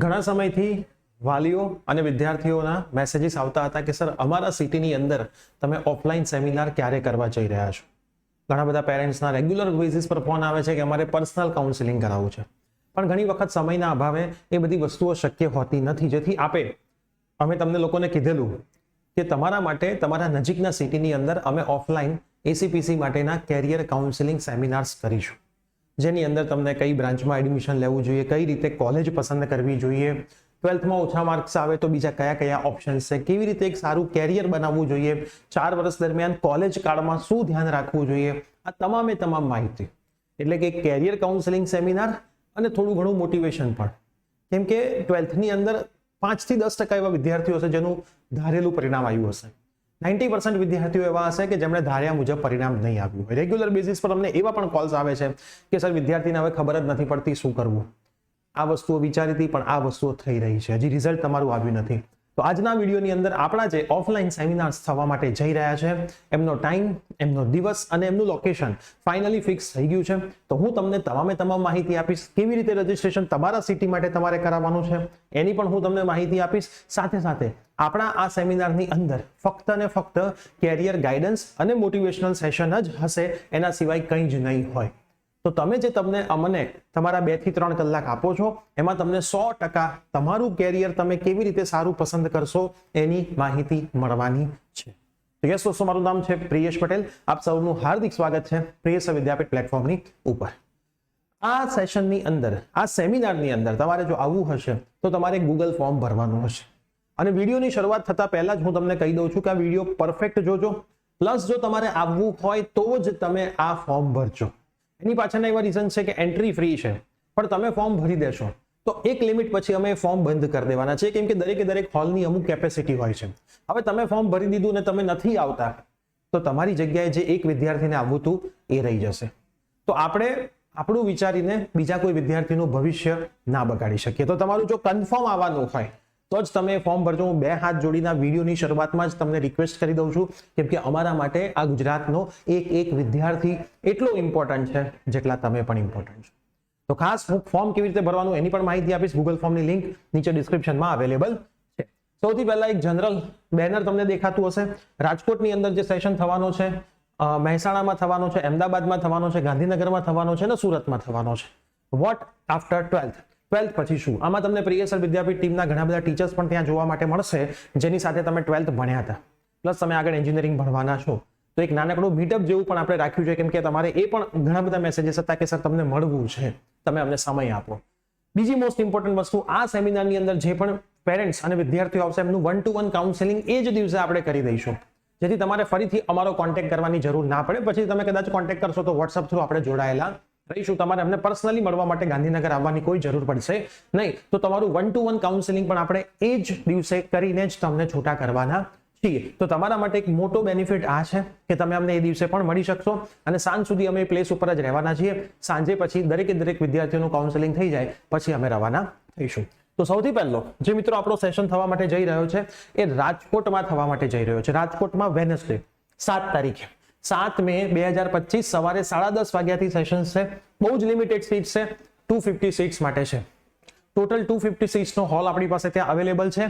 ઘણા સમયથી વાલીઓ અને વિદ્યાર્થીઓના મેસેજીસ આવતા હતા કે સર અમારા સિટીની અંદર તમે ઓફલાઈન સેમિનાર ક્યારે કરવા જઈ રહ્યા છો. ઘણા બધા પેરેન્ટ્સના રેગ્યુલર બેઝિસ પર ફોન આવે છે કે અમારે પર્સનલ કાઉન્સિલિંગ કરાવવું છે, પણ ઘણી વખત સમયના અભાવે એ બધી વસ્તુઓ શક્ય હોતી નથી. જેથી અમે તમને લોકોને કીધેલું કે તમારા માટે તમારા નજીકના સિટીની અંદર અમે ઓફલાઈન એસીપીસી માટેના કેરિયર કાઉન્સિલિંગ સેમિનાર્સ કરીશું, જેની અંદર તમને કઈ બ્રાન્ચમાં એડમિશન લેવું જોઈએ, કઈ રીતે કોલેજ પસંદ કરવી જોઈએ, 12થમાં ઓછા માર્ક્સ આવે તો બીજા કયા કયા ઓપ્શન્સ છે, કેવી રીતે એક સારું કેરિયર બનાવવું જોઈએ, 4 વર્ષ દરમિયાન કોલેજ કાળમાં શું ધ્યાન રાખવું જોઈએ, આ તમામ માહિતી. એટલે કે કેરિયર કાઉન્સિલિંગ સેમિનાર અને થોડું ઘણું મોટિવેશન પણ, કેમ કે 12થની અંદર 5 થી 10% એવા વિદ્યાર્થીઓ હશે જેનું ધારેલું પરિણામ આવ્યું હશે. 90% વિદ્યાર્થીઓ એવા હશે કે જેમણે ધાર્યા મુજબ પરિણામ નહીં આવ્યું હોય. રેગ્યુલર બેઝિસ પર અમને એવા પણ કોલ્સ આવે છે કે સર વિદ્યાર્થીને હવે ખબર જ નથી પડતી શું કરવું, આ વસ્તુઓ વિચારી હતી પણ આ વસ્તુઓ થઈ રહી છે, હજી રિઝલ્ટ તમારું આવ્યું નથી. તો આજના વિડીયોની અંદર આપણા જે ઓફલાઈન સેમિનાર્સ થવા માટે જઈ રહ્યા છે એમનો ટાઈમ, એમનો દિવસ અને એમનું લોકેશન ફાઇનલી ફિક્સ થઈ ગયું છે. તો હું તમને તમામ માહિતી આપીશ. કેવી રીતે રજીસ્ટ્રેશન તમારા સિટી માટે તમારે કરાવવાનું છે એની પણ હું તમને માહિતી આપીશ. સાથે સાથે આપણા આ સેમિનારની અંદર ફક્ત ને ફક્ત કેરિયર ગાઈડન્સ અને મોટિવેશનલ સેશન જ હશે, એના સિવાય કંઈ જ નહીં હોય. તો તમે જે અમને તમારા 2 થી 3 કલાક આપો છો એમાં તમને 100% તમારું કેરિયર તમે કેવી રીતે સારું પસંદ કરશો એની માહિતી મળવાની છે. તો યસ દોસ્તો, મારું નામ છે પ્રિયેશ પટેલ. આપ સૌનું હાર્દિક સ્વાગત છે પ્રિયેશ વિદ્યાપીઠ પ્લેટફોર્મની ઉપર. આ સેશનની અંદર, આ સેમિનારની અંદર તમારે જો આવવું હશે તો તમારે ગૂગલ ફોર્મ ભરવાનું હશે. અને વિડીયોની શરૂઆત થતા પહેલા જ હું તમને કહી દઉં છું કે આ વિડીયો પરફેક્ટ જોજો. પ્લસ જો તમારે આવવું હોય તો જ તમે આ ફોર્મ ભરજો. એની પાછળના એવા રીઝન છે કે એન્ટ્રી ફ્રી છે, પણ તમે ફોર્મ ભરી દેશો તો એક લિમિટ પછી અમે ફોર્મ બંધ કરી દેવાના છે, કેમ કે દરેક હોલની અમુક કેપેસિટી હોય છે. હવે તમે ફોર્મ ભરી દીધું ને તમે નથી આવતા તો તમારી જગ્યાએ જે એક વિદ્યાર્થીને આવવું હતું એ રહી જશે. તો આપણે આપણું વિચારીને બીજા કોઈ વિદ્યાર્થીનું ભવિષ્ય ના બગાડી શકીએ. તો તમારું જો કન્ફર્મ આવવાનું હોય તો જ તમે ફોર્મ ભરજો. હું 2 હાથ જોડીના વિડીયોની શરૂઆતમાં જ તમને રિક્વેસ્ટ કરી દઉં છું, કેમ કે અમારા માટે આ ગુજરાતનો એક વિદ્યાર્થી એટલો ઇમ્પોર્ટન્ટ છે જેટલા તમે પણ ઇમ્પોર્ટન્ટ છો. તો ખાસ હું ફોર્મ કેવી રીતે ભરવાનું એની પણ માહિતી આપીશ. ગૂગલ ફોર્મની લિંક નીચે ડિસ્ક્રિપ્શનમાં અવેલેબલ છે. સૌથી પહેલા એક જનરલ બેનર તમને દેખાતું હશે. રાજકોટની અંદર જે સેશન થવાનો છે, મહેસાણામાં થવાનો છે, અમદાવાદમાં થવાનો છે, ગાંધીનગરમાં થવાનો છે અને સુરતમાં થવાનો છે. વોટ આફ્ટર 12th પછી શું? આમાં તમને પ્રિયેશ વિદ્યાપીઠ ટીમના ઘણા બધા ટીચર્સ પણ ત્યાં જોવા માટે મળશે, જેની સાથે તમે 12th ભણ્યા હતા, પ્લસ તમે આગળ એન્જિનિયરિંગ ભણવાના છો. તો એક નાનકડું મીટઅપ જેવું પણ આપણે રાખ્યું છે, કેમ કે તમારે એ પણ ઘણા બધા મેસેજીસ હતા કે સર તમને મળવું છે, તમે અમને સમય આપો. બીજી મોસ્ટ ઇમ્પોર્ટન્ટ વસ્તુ, આ સેમિનારની અંદર જે પણ પેરેન્ટ્સ અને વિદ્યાર્થીઓ આવશે એમનું 1-to-1 કાઉન્સેલિંગ એ જ દિવસે આપણે કરી દઈશું, જેથી તમારે ફરીથી અમારો કોન્ટેક્ટ કરવાની જરૂર ના પડે. પછી તમે કદાચ કોન્ટેક્ટ કરશો તો વોટ્સઅપ થ્રુ આપણે જોડાયેલા રહીશું. તમારે અમને પર્સનલી મળવા માટે ગાંધીનગર આવવાની કોઈ જરૂર પડશે નહીં. તો તમારું 1-to-1 કાઉન્સેલિંગ પણ આપણે એ જ દિવસે કરીને જ તમને છૂટા કરવાના છીએ. તો તમારા માટે એક મોટો બેનિફિટ આ છે કે તમે અમને એ દિવસે પણ મળી શકશો અને સાંજ સુધી અમે પ્લેસ ઉપર જ રહેવાના છીએ. સાંજે પછી દરેક વિદ્યાર્થીઓનું કાઉન્સેલિંગ થઈ જાય પછી અમે રવાના થઈશું. તો સૌથી પહેલો જે મિત્રો આપણો સેશન થવા માટે જઈ રહ્યો છે એ રાજકોટમાં થવા માટે જઈ રહ્યો છે. રાજકોટમાં વેનસડે 7 તારીખે 7 મે 2025 સવારે 10:30 વાગ્યાથી સેશન છે. બહુ જ લિમિટેડ સીટ છે, 250 સીટ્સ માટે છે. ટોટલ 250 સીટ્સનો હોલ આપણી પાસે ત્યાં અવેલેબલ છે.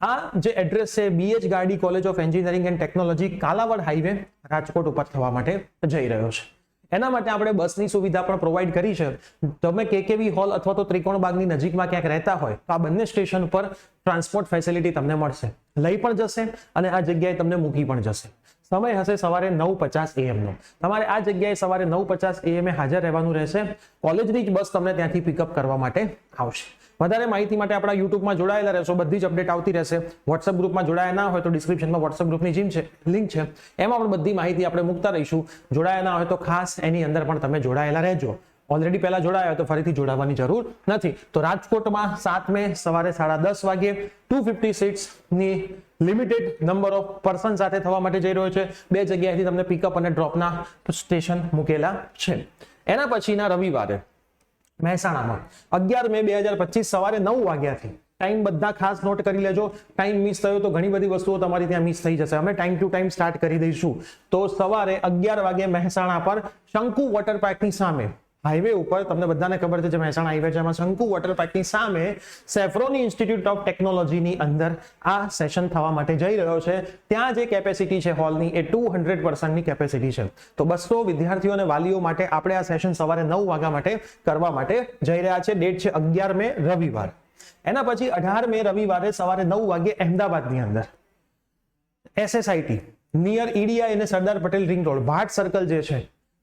આ જે એડ્રેસ છે BH Gardi college of engineering and technology, Kalavad highway, Rajkot ઉપર થવા માટે જઈ રહ્યો છે. એના માટે આપણે બસની સુવિધા પણ પ્રોવાઈડ કરી છે. તમે KKV હોલ અથવા તો ત્રિકોણબાગની નજીકમાં ક્યાંક રહેતા હોય તો આ બંને સ્ટેશન પર ટ્રાન્સપોર્ટ ફેસિલિટી તમને મળશે. લઈ પણ જશે અને આ જગ્યાએ તમને મૂકી પણ જશે. સમય હશે સવારે 9:50 AM નો. તમારે આ જગ્યાએ સવારે 9:50 AM હાજર રહેવાનું રહેશે. કોલેજની જ બસ તમને ત્યાંથી પિકઅપ કરવા માટે આવશે. વધારે માહિતી માટે આપણા યુટ્યુબમાં જોડાયેલા રહેશો, બધી જ અપડેટ આવતી રહેશે. વોટ્સઅપ ગ્રુપમાં જોડાયા ના હોય તો ડિસ્ક્રિપ્શનમાં વોટ્સઅપ ગ્રુપની લિંક છે, એમાં પણ બધી માહિતી આપણે મૂકતા રહીશું. જોડાયા ના હોય તો ખાસ એની અંદર પણ તમે જોડાયેલા રહેજો. ઓલરેડી પહેલા જોડાયા હોય તો ફરીથી જોડાવાની જરૂર નથી. તો રાજકોટમાં 7 મે સવારે 10:30 વાગ્યે 250 સીટ્સની લિમિટેડ નંબર ઓફ પર્સન સાથે થવા માટે જઈ રહ્યો છે. 2 જગ્યાએથી તમને પિકઅપ અને ડ્રોપના સ્ટેશન મૂકેલા છે. એના પછીના રવિવારે મહેસાણામાં 11 મે 2025 સવારે 9 વાગ્યાથી, ટાઈમ બધા ખાસ નોટ કરી લેજો. ટાઈમ મિસ થયો તો ઘણી બધી વસ્તુઓ તમારી ત્યાં મિસ થઈ જશે. અમે ટાઈમ ટુ ટાઈમ સ્ટાર્ટ કરી દઈશું. તો સવારે 11 વાગે મહેસાણા પર શંકુ વોટર પાર્કની સામે હાઈવે ઉપર, તમને બધાને ખબર છે જે મહેસાણા હાઈવે છે એમાં શંકુ વોટર પાર્કની સામે સેફ્રોની ઇન્સ્ટિટ્યૂટ ઓફ ટેકનોલોજીની અંદર આ સેશન થવા માટે જઈ રહ્યો છે. ત્યાં જે કેપેસિટી છે હોલની એ 200% ની કેપેસિટી છે. તો 200 વિદ્યાર્થીઓ અને વાલીઓ માટે આપણે આ સેશન સવારે 9 વાગ્યા માટે કરવા માટે જઈ રહ્યા છે. ડેટ છે 11 મે રવિવાર. એના પછી 18 મે રવિવારે સવારે 9 વાગે અમદાવાદની અંદર SSIT નિયર EDI અને સરદાર પટેલ રિંગ રોડ ભાટ સર્કલ જે છે,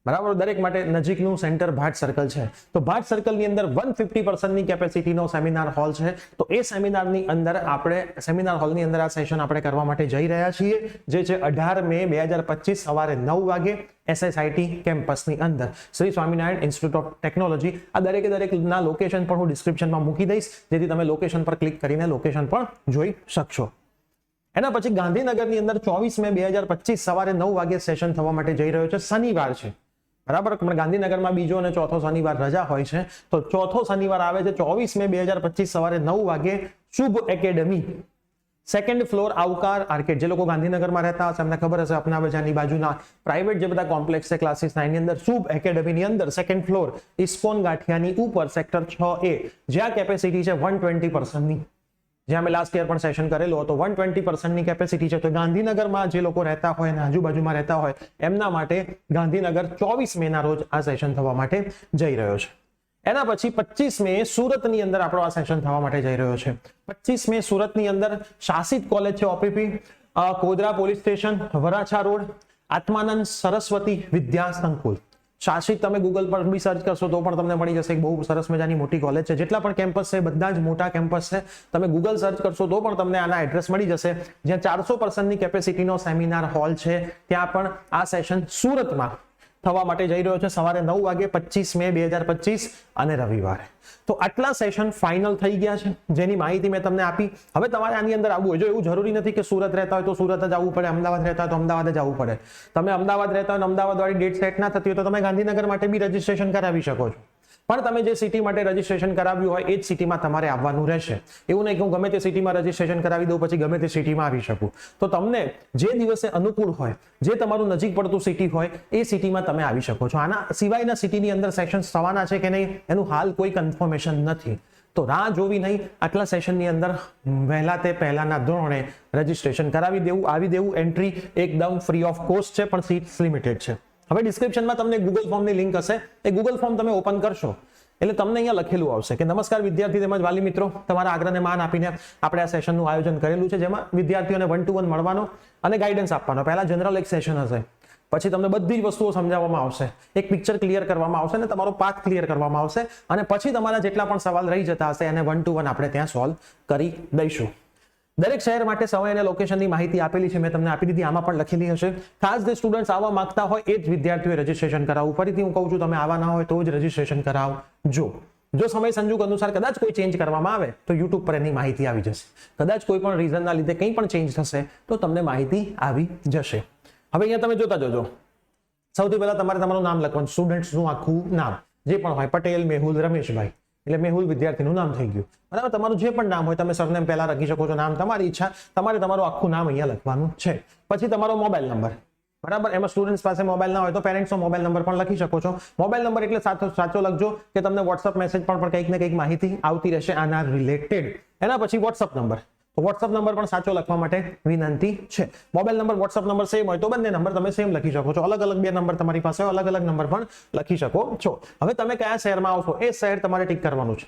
બરાબર, દરેક માટે નજીકનું સેન્ટર ભાટ સર્કલ છે. તો ભાટ સર્કલની અંદર 150% ની કેપેસિટીનો સેમિનાર હોલ છે. તો એ સેમિનારની અંદર આપણે સેમિનાર હોલની અંદર આ સેશન આપણે કરવા માટે જઈ રહ્યા છીએ, જે છે 18 મે 2025 સવારે 9 વાગે SSIT કેમ્પસની અંદર Shri Swaminarayan institute of technology. આ દરેકના લોકેશન પણ હું ડિસ્ક્રિપ્શનમાં મૂકી દઈશ, જેથી તમે લોકેશન પર ક્લિક કરીને લોકેશન પણ જોઈ શકશો. એના પછી ગાંધીનગરની અંદર 24 મે 2025 સવારે 9 વાગે સેશન થવા માટે જઈ રહ્યો છે. શનિવાર છે, બરાબર, ગાંધીનગરમાં બીજો અને ચોથો શનિવાર રજા હોય છે. તો ચોથો શનિવાર આવે છે 24 મે 2025 સવારે 9 વાગે શુભ એકેડમી સેકન્ડ ફ્લોર આવકાર આર્કેડ. જે લોકો ગાંધીનગરમાં રહેતા હશે એમને ખબર હશે, અપના બજારની બાજુના પ્રાઇવેટ જે બધા કોમ્પ્લેક્સ છે ક્લાસીસના, એની અંદર શુભ એકેડમીની અંદર સેકન્ડ ફ્લોર ઇસ્કોન ગાંઠિયાની ઉપર સેક્ટર 6A, જ્યાં કેપેસિટી છે 120% ની. જ્યાં મેં લાસ્ટ યર પણ સેશન કરેલું હતું, 120% ની કેપેસિટી છે. તો ગાંધીનગરમાં જે લોકો રહેતા હોય અને આજુબાજુમાં રહેતા હોય એમના માટે ગાંધીનગર 24 મે ના રોજ આ સેશન થવા માટે જઈ રહ્યો છે. એના પછી 25 મે સુરતની અંદર આપણો આ સેશન થવા માટે જઈ રહ્યો છે. 25 મે સુરતની અંદર શાસિત કોલેજ છે OPP, Kodara police station, Varachha road, Atmanand Saraswati Vidya Sankul. શાસિત તમે ગૂગલ પર બી સર્ચ કરશો તો પણ તમને મળી જશે. એક બહુ સરસ મજાની મોટી કોલેજ છે. જેટલા પણ કેમ્પસ છે બધા જ મોટા કેમ્પસ છે. તમે ગૂગલ સર્ચ કરશો તો પણ તમને આના એડ્રેસ મળી જશે. જ્યાં 400% ની કેપેસિટીનો સેમિનાર હોલ છે, ત્યાં પણ આ સેશન સુરતમાં થવા માટે જઈ રહ્યો છે સવારે 9 વાગે 25 મે 2025 અને રવિવારે. તો આટલા સેશન ફાઇનલ થઈ ગયા છે, જેની માહિતી મેં તમને આપી. હવે તમારે આની અંદર આવવું હોય, જો એવું જરૂરી નથી કે સુરત રહેતા હોય તો સુરત જ આવવું પડે, અમદાવાદ રહેતા હોય તો અમદાવાદ જ આવવું પડે. તમે અમદાવાદ રહેતા હોય અને અમદાવાદ વાળી ડેટ સેટ ના થતી હોય તો તમે ગાંધીનગર માટે બી રજીસ્ટ્રેશન કરાવી શકો છો. પણ તમે જે સિટી માટે રજીસ્ટ્રેશન કરાવ્યું હોય એ જ સિટીમાં તમારે આવવાનું રહેશે. એવું નહીં કે હું ગમે તે સિટીમાં રજીસ્ટ્રેશન કરાવી દઉં પછી ગમે તે સિટીમાં આવી શકું. તો તમને જે દિવસે અનુકૂળ હોય, જે તમારું નજીક પડતું સિટી હોય એ સિટીમાં તમે આવી શકો છો. આના સિવાયના સિટીની અંદર સેશન્સ થવાના છે કે નહીં એનું હાલ કોઈ કન્ફર્મેશન નથી. તો રાહ જોવી નહીં, આટલા સેશનની અંદર વહેલા તે પહેલાના ધોરણે રજીસ્ટ્રેશન કરાવી દેવું, આવી દેવું. એન્ટ્રી એકદમ ફ્રી ઓફ કોસ્ટ છે, પણ સીટ્સ લિમિટેડ છે. હવે ડિસ્ક્રિપ્શનમાં તમને ગૂગલ ફોર્મની લિંક હશે. એ ગૂગલ ફોર્મ તમે ઓપન કરશો એટલે તમને અહીંયા લખેલું આવશે કે નમસ્કાર વિદ્યાર્થી તેમજ વાલી મિત્રો, તમારા આગ્રહને માન આપીને આપણે આ સેશનનું આયોજન કરેલું છે, જેમાં વિદ્યાર્થીઓને 1-to-1 મળવાનો અને ગાઈડન્સ આપવાનો. પહેલા જનરલ એક સેશન હશે, પછી તમને બધી જ વસ્તુઓ સમજાવવામાં આવશે, એક પિક્ચર ક્લિયર કરવામાં આવશે અને તમારો પાથ ક્લિયર કરવામાં આવશે. અને પછી તમારા જેટલા પણ સવાલ રહી જતા હશે એને 1-to-1 આપણે ત્યાં સોલ્વ કરી દઈશું. દરેક શહેર માટે સમય અને લોકેશનની માહિતી આપેલી છે, મેં તમને આપી દીધી. આમાં પણ લખેલી હશે. ખાસ જે સ્ટુડન્ટ્સ આવવા માંગતા હોય એ જ વિદ્યાર્થીઓએ રજીસ્ટ્રેશન કરાવવું. ફરીથી હું કહું છું, તમે આવા ના હોય તો જ રજીસ્ટ્રેશન કરાવજો. જો સમય સંજોગ અનુસાર કદાચ કોઈ ચેન્જ કરવામાં આવે તો YouTube પર એની માહિતી આવી જશે. કદાચ કોઈ પણ રીઝનના લીધે કંઈ પણ ચેન્જ થશે તો તમને માહિતી આવી જશે. હવે અહીંયા તમે જોતા જજો. સૌથી પહેલા તમારે તમારું નામ લખવાનું, સ્ટુડન્ટ્સનું આખું નામ જે પણ હોય, પટેલ મેહુલ રમેશભાઈ, એટલે મેહુલ વિદ્યાર્થીનું નામ થઈ ગયું, બરાબર. તમારું જે પણ નામ હોય તમે સરનેમ પહેલા લખી શકો છો, નામ તમારી ઈચ્છા. તમારે તમારું આખું નામ અહીંયા લખવાનું છે. પછી તમારો મોબાઈલ નંબર, બરાબર. એમાં સ્ટુડન્ટ્સ પાસે મોબાઈલ ના હોય તો પેરેન્ટ્સનો મોબાઈલ નંબર પણ લખી શકો છો. મોબાઈલ નંબર એટલે સાચો લખજો કે તમને વોટ્સઅપ મેસેજ પણ કંઈક ને કંઈક માહિતી આવતી રહેશે આના રિલેટેડ. એના પછી વોટ્સઅપ નંબર, તો વોટ્સઅપ નંબર પણ સાચો લખવા માટે વિનંતી છે. Mobile number WhatsApp number same હોય તો બંને નંબર તમે સેમ લખી શકો છો. અલગ અલગ બે નંબર તમારી પાસે અલગ અલગ નંબર પણ લખી શકો છો. હવે તમે કયા શહેરમાં આવશો એ શહેર તમારે ટીક કરવાનું છે.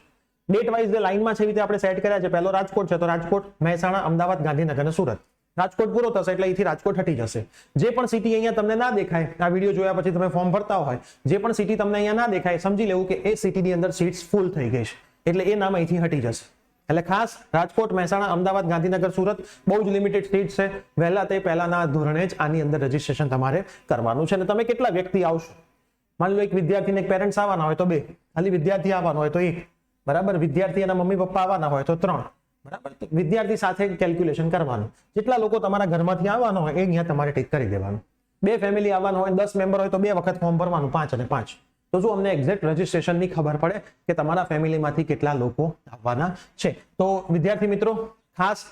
ડેટ વાઇઝ જે લાઈનમાં છે એ રીતે આપણે સેટ કર્યા છે. પહેલો રાજકોટ છે તો રાજકોટ, મહેસાણા, અમદાવાદ, ગાંધીનગર અને સુરત. રાજકોટ પૂરો થશે એટલે અહીંથી રાજકોટ હટી જશે. જે પણ સિટી અહીંયા તમને ના દેખાય, આ વિડીયો જોયા પછી તમે ફોર્મ ભરતા હોય, જે પણ સિટી તમને અહીંયા ના દેખાય, સમજી લેવું કે એ સિટીની અંદર સીટ્સ ફૂલ થઈ ગઈ છે, એટલે એ નામ અહીંથી હટી જશે. એટલે ખાસ રાજકોટ, મહેસાણા, અમદાવાદ, ગાંધીનગર, સુરત બહુ જ લિમિટેડ સીટ છે. વહેલા તે પહેલાના ધોરણે જ આની અંદર રજીસ્ટ્રેશન તમારે કરવાનું છે. અને તમે કેટલા વ્યક્તિ આવશો, માની લો એક વિદ્યાર્થીને એક પેરેન્ટ્સ આવવાના હોય તો 2, ખાલી વિદ્યાર્થી આવવાનો હોય તો 1, બરાબર. વિદ્યાર્થી અને મમ્મી પપ્પા આવવાના હોય તો 3, બરાબર. વિદ્યાર્થી સાથે કેલ્ક્યુલેશન કરવાનું. જેટલા લોકો તમારા ઘરમાંથી આવવાના હોય એ અહીંયા તમારે ટીક કરી દેવાનું. 2 ફેમિલી આવવાના હોય, 10 મેમ્બર હોય તો 2 વખત ફોર્મ ભરવાનું, 5 અને 5. તો શું અમને એક્ઝેક્ટ રજીસ્ટ્રેશનની ખબર પડે કે તમારા ફેમિલીમાંથી કેટલા લોકો આવવાના છે. તો વિદ્યાર્થી મિત્રો ખાસ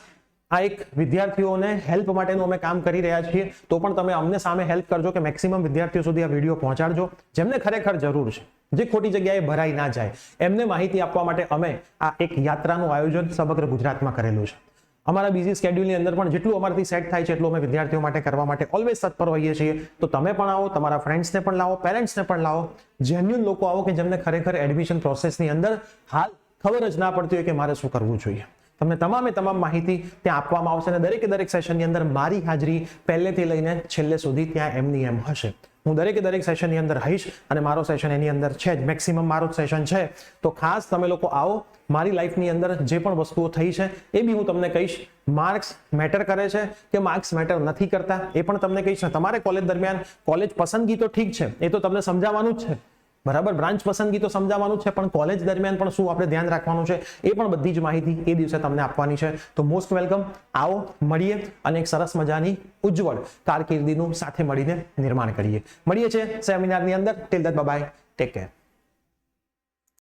આ એક વિદ્યાર્થીઓને હેલ્પ માટેનું અમે કામ કરી રહ્યા છીએ, તો પણ તમે અમને સામે હેલ્પ કરજો કે મેક્સિમમ વિદ્યાર્થીઓ સુધી આ વિડીયો પહોંચાડજો, જેમને ખરેખર જરૂર છે, જે ખોટી જગ્યાએ ભરાઈ ના જાય, એમને માહિતી આપવા માટે અમે આ એક યાત્રાનું આયોજન સમગ્ર ગુજરાતમાં કરેલું છે. અમારા બીજી સ્કેડ્યુલની અંદર પણ જેટલું અમારાથી સેટ થાય છે એટલું અમે વિદ્યાર્થીઓ માટે કરવા માટે ઓલવેઝ તત્પર હોઈએ છીએ. તો તમે પણ આવો, તમારા ફ્રેન્ડ્સને પણ લાવો, પેરેન્ટ્સને પણ લાવો, જેન્યુઅન લોકો આવો કે જેમને ખરેખર એડમિશન પ્રોસેસની અંદર હાલ ખબર જ ના પડતી હોય કે મારે શું કરવું જોઈએ. તમને તમામ માહિતી ત્યાં આપવામાં આવશે અને દરેક સેશનની અંદર મારી હાજરી પહેલેથી લઈને છેલ્લે સુધી ત્યાં એમની એમ હશે. હું દરેક સેશનની અંદર રહીશ અને મારો સેશન એની અંદર છે જ, મેક્સિમમ મારો જ સેશન છે. તો ખાસ તમે લોકો આવો, મારી લાઈફની અંદર જે પણ વસ્તુઓ થઈ છે એ બી હું તમને કહીશ. માર્ક્સ મેટર કરે છે કે માર્ક્સ મેટર નથી કરતા એ પણ તમને કહીશ. તમારે કોલેજ દરમિયાન કોલેજ પસંદગી તો ઠીક છે, એ તો તમને સમજાવવાનું જ છે, બરાબર, બ્રાન્ચ પસંદગી તો સમજાવવાનું જ છે, પણ કોલેજ દરમિયાન પણ શું આપણે ધ્યાન રાખવાનું છે એ પણ બધી જ માહિતી એ દિવસે તમને આપવાની છે. તો મોસ્ટ વેલકમ, આવો, મળીએ અને એક સરસ મજાની ઉજ્જવળ કારકિર્દીનું સાથે મળીને નિર્માણ કરીએ. મળીએ છીએ સેમિનારની અંદર. Till that bye bye, take care.